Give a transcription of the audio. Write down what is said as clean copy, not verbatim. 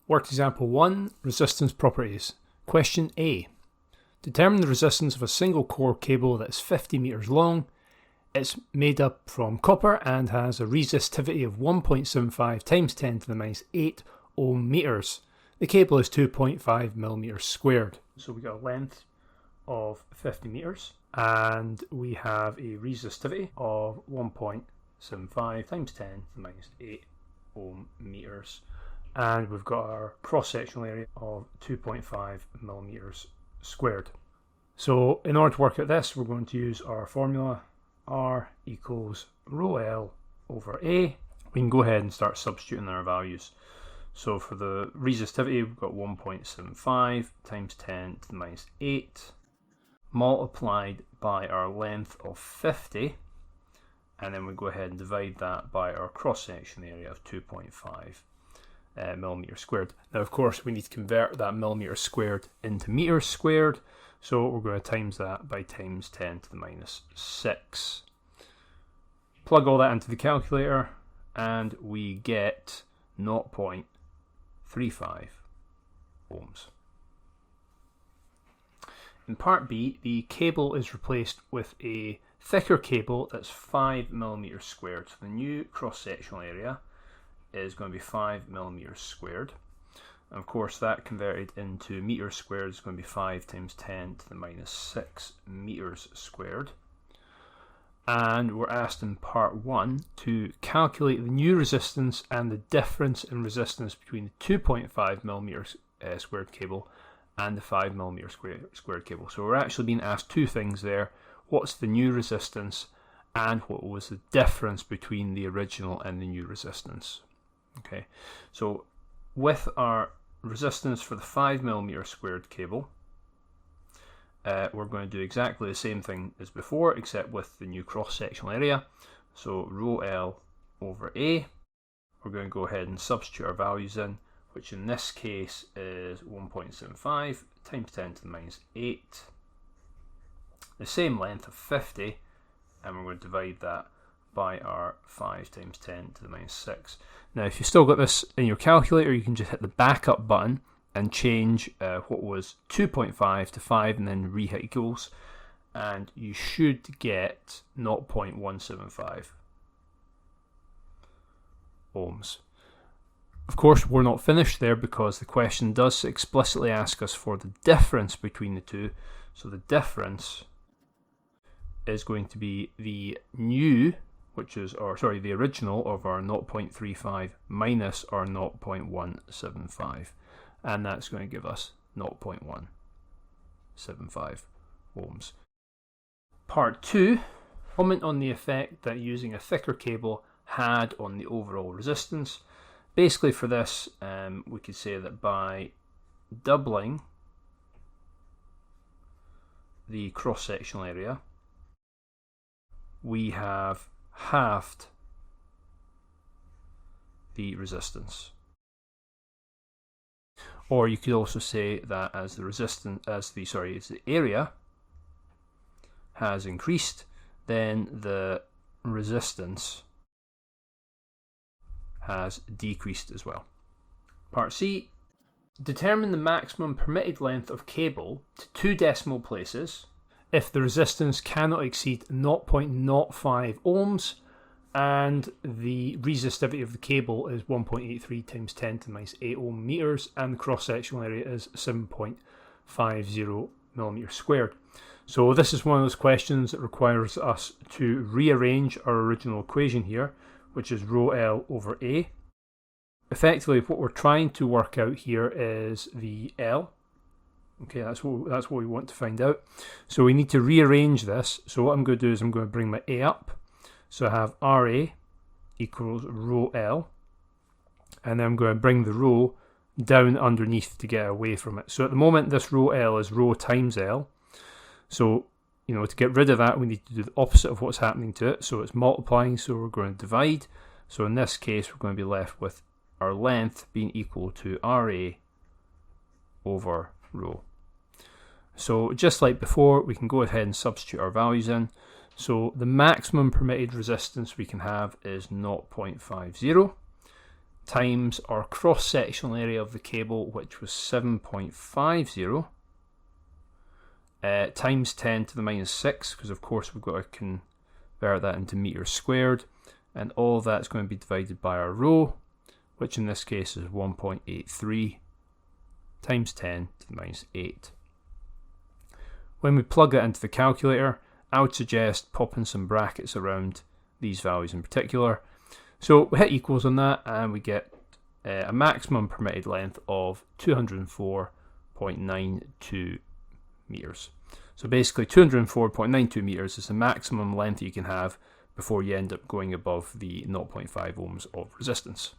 Work example 1, resistance properties. Question A. Determine the resistance of a single core cable that is 50 meters long. It's made up from copper and has a resistivity of 1.75 times 10 to the minus 8 ohm meters. The cable is 2.5 millimeters squared. So we got a length of 50 meters and we have a resistivity of 1.75 times 10 to the minus 8 ohm meters. And we've got our cross-sectional area of 2.5 millimeters squared. So in order to work out this, we're going to use our formula R equals rho L over A. We can go ahead and start substituting our values. So for the resistivity, we've got 1.75 times 10 to the minus 8 multiplied by our length of 50, and then we go ahead and divide that by our cross-section area of 2.5 millimeters squared. Now of course we need to convert that millimeters squared into meters squared, so we're going to times that by times 10 to the minus 6. Plug all that into the calculator and we get 0.35 ohms. In part B, the cable is replaced with a thicker cable that's 5 millimeters squared. So the new cross-sectional area is going to be 5 millimeters squared. And of course that converted into meters squared is going to be 5 times 10 to the minus 6 meters squared. And we're asked in part 1 to calculate the new resistance and the difference in resistance between the 2.5 millimeters squared cable and the 5 millimeter squared cable. So we're actually being asked two things there. What's the new resistance and what was the difference between the original and the new resistance? Okay, so with our resistance for the 5 millimeter squared cable, we're going to do exactly the same thing as before, except with the new cross-sectional area. So rho L over A, we're going to go ahead and substitute our values in, which in this case is 1.75 times 10 to the minus 8, the same length of 50, and we're going to divide that by our 5 times 10 to the minus 6. Now if you've still got this in your calculator, you can just hit the backup button and change what was 2.5 to 5 and then re-hit equals, and you should get 0.175 ohms. Of course we're not finished there because the question does explicitly ask us for the difference between the two. So the difference is going to be the new, which is, the original of our 0.35 minus our 0.175, and that's going to give us 0.175 ohms. Part 2, comment on the effect that using a thicker cable had on the overall resistance. Basically for this, we could say that by doubling the cross-sectional area, we have halved the resistance. Or you could also say that as the area has increased, then the resistance has decreased as well. Part C, determine the maximum permitted length of cable to 2 decimal places if the resistance cannot exceed 0.05 ohms and the resistivity of the cable is 1.83 times 10 to the minus 8 ohm meters and the cross-sectional area is 7.50 millimeters squared. So this is one of those questions that requires us to rearrange our original equation here, which is rho L over A. Effectively what we're trying to work out here is the L. Okay, that's what we want to find out. So we need to rearrange this. So what I'm going to do is I'm going to bring my A up. So I have RA equals rho L, and then I'm going to bring the rho down underneath to get away from it. So at the moment this rho L is rho times L. So to get rid of that we need to do the opposite of what's happening to it. So it's multiplying, so we're going to divide. So in this case we're going to be left with our length being equal to RA over rho. So just like before, we can go ahead and substitute our values in. So the maximum permitted resistance we can have is 0.50. times our cross-sectional area of the cable, which was 7.50, times 10 to the minus 6, because of course we've got to convert that into meters squared, and all of that's going to be divided by our rho, which in this case is 1.83 times 10 to the minus 8. When we plug that into the calculator, I would suggest popping some brackets around these values in particular. So we hit equals on that and we get a maximum permitted length of 204.92 meters. So basically 204.92 meters is the maximum length you can have before you end up going above the 0.5 ohms of resistance.